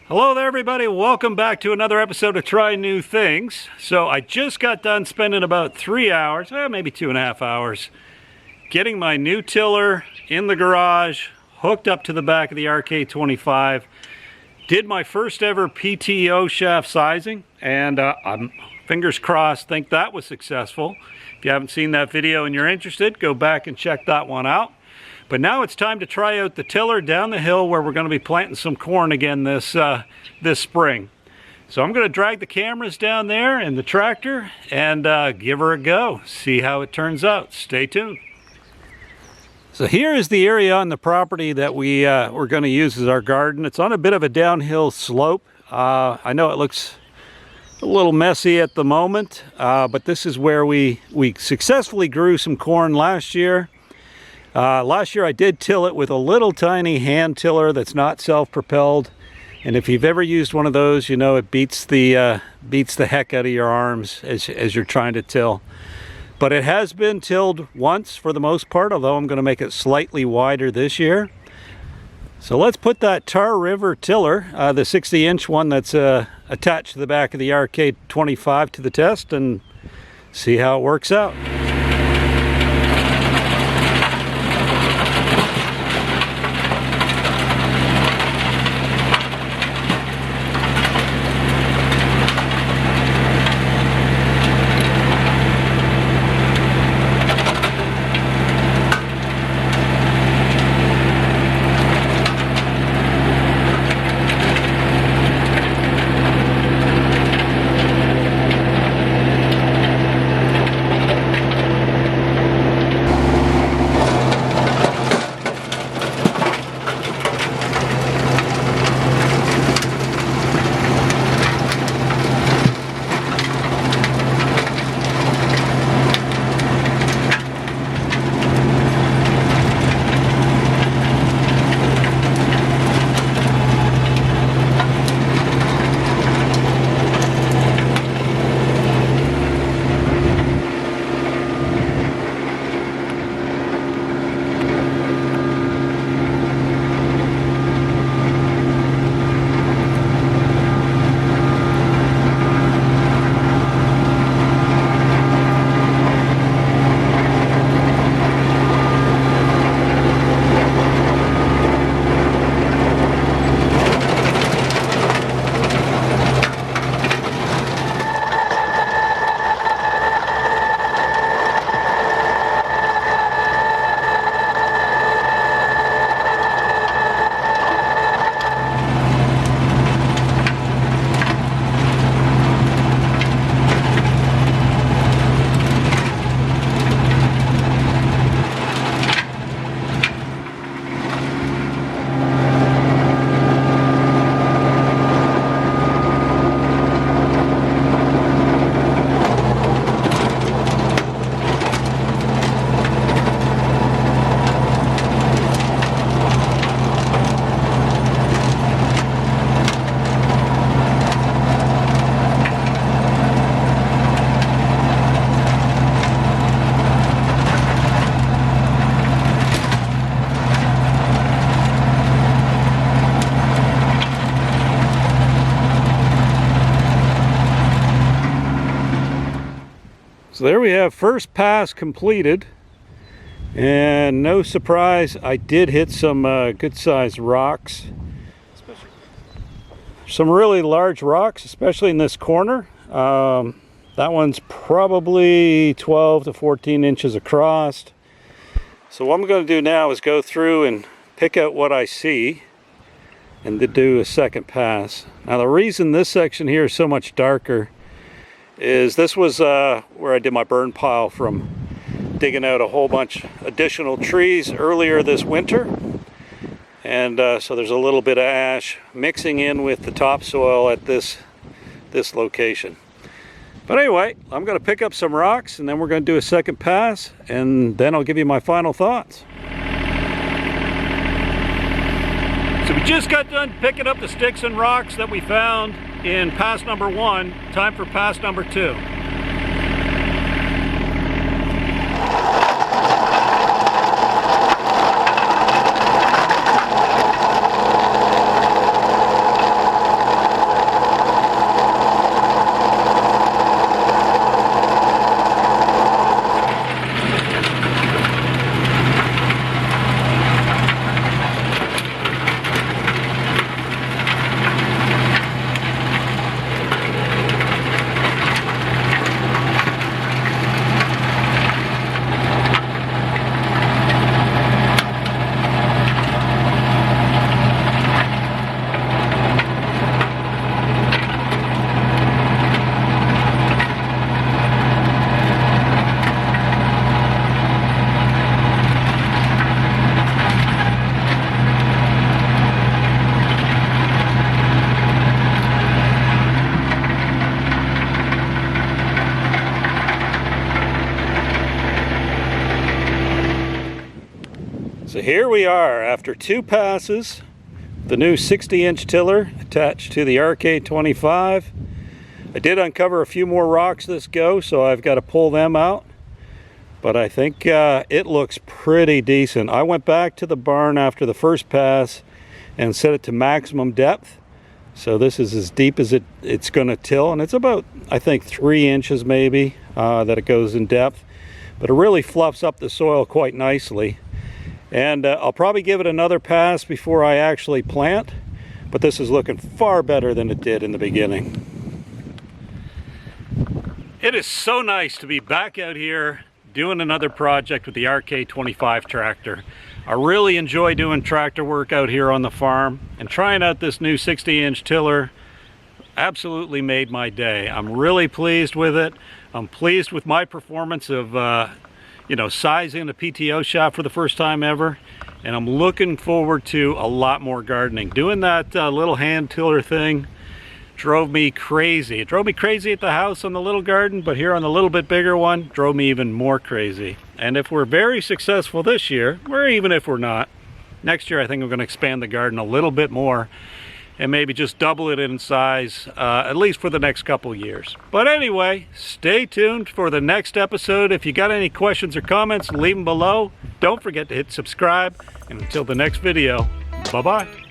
Hello there everybody, welcome back to another episode of Try New Things. So I just got done spending about 3 hours, maybe 2.5 hours, getting my new tiller in the garage, hooked up to the back of the RK25. Did my first ever PTO shaft sizing, and I'm fingers crossed, think that was successful. If you haven't seen that video and you're interested, go back and check that one out. But now it's time to try out the tiller down the hill where we're going to be planting some corn again this spring. So I'm going to drag the cameras down there and the tractor and give her a go. See how it turns out. Stay tuned. So here is the area on the property that we're going to use as our garden. It's on a bit of a downhill slope. I know it looks a little messy at the moment, but this is where we successfully grew some corn last year. Last year I did till it with a little tiny hand tiller that's not self-propelled, and if you've ever used one of those, you know it beats the heck out of your arms as you're trying to till. But it has been tilled once for the most part, although I'm going to make it slightly wider this year. So let's put that Tar River tiller, the 60-inch one that's attached to the back of the RK25 to the test and see how it works out. So there we have first pass completed, and no surprise, I did hit some good sized rocks, some really large rocks, especially in this corner. That one's probably 12 to 14 inches across. So what I'm going to do now is go through and pick out what I see and to do a second pass. Now the reason this section here is so much darker is this was where I did my burn pile from digging out a whole bunch additional trees earlier this winter, and so there's a little bit of ash mixing in with the topsoil at this location. But anyway, I'm going to pick up some rocks and then we're going to do a second pass, and then I'll give you my final thoughts. So we just got done picking up the sticks and rocks that we found in pass number 1. Time for pass number 2. here we are after 2 passes, the new 60-inch tiller attached to the RK25. I did uncover a few more rocks this go, so I've got to pull them out. But I think it looks pretty decent. I went back to the barn after the first pass and set it to maximum depth. So this is as deep as it's going to till, and it's about, I think, 3 inches maybe that it goes in depth. But it really fluffs up the soil quite nicely. And I'll probably give it another pass before I actually plant, but this is looking far better than it did in the beginning. It is so nice to be back out here doing another project with the RK25 tractor. I really enjoy doing tractor work out here on the farm, and trying out this new 60-inch tiller absolutely made my day. I'm really pleased with it. I'm pleased with my performance of sizing the PTO shop for the first time ever, and I'm looking forward to a lot more gardening. Doing that little hand tiller thing drove me crazy. It drove me crazy at the house on the little garden, but here on the little bit bigger one, drove me even more crazy. And if we're very successful this year, or even if we're not, next year I think I'm going to expand the garden a little bit more and maybe just double it in size, at least for the next couple years. But anyway, stay tuned for the next episode. If you got any questions or comments, leave them below. Don't forget to hit subscribe, and until the next video, bye-bye.